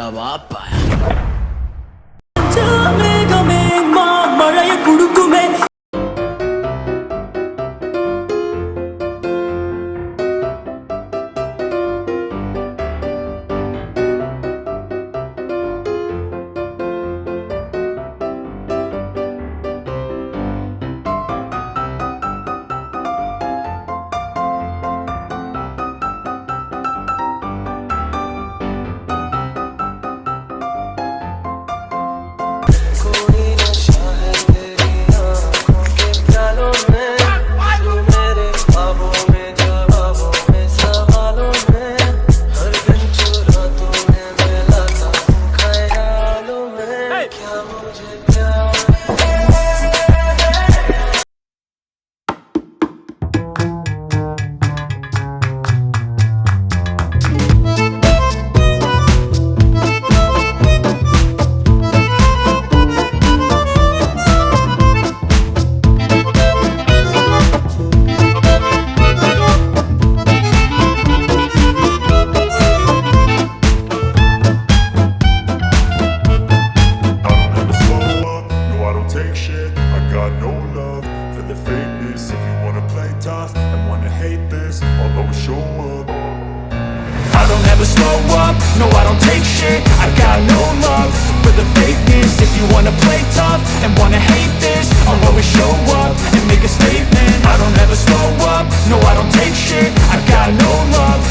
जवाब पाया। Take shit, I got no love for the fakeness. If you wanna play tough and wanna hate this, I'll always show up. I don't ever slow up, no I don't take shit. I got no love for the fakeness. If you wanna play tough and wanna hate this, I'll always show up and make a statement. I don't ever slow up, no I don't take shit. I got no love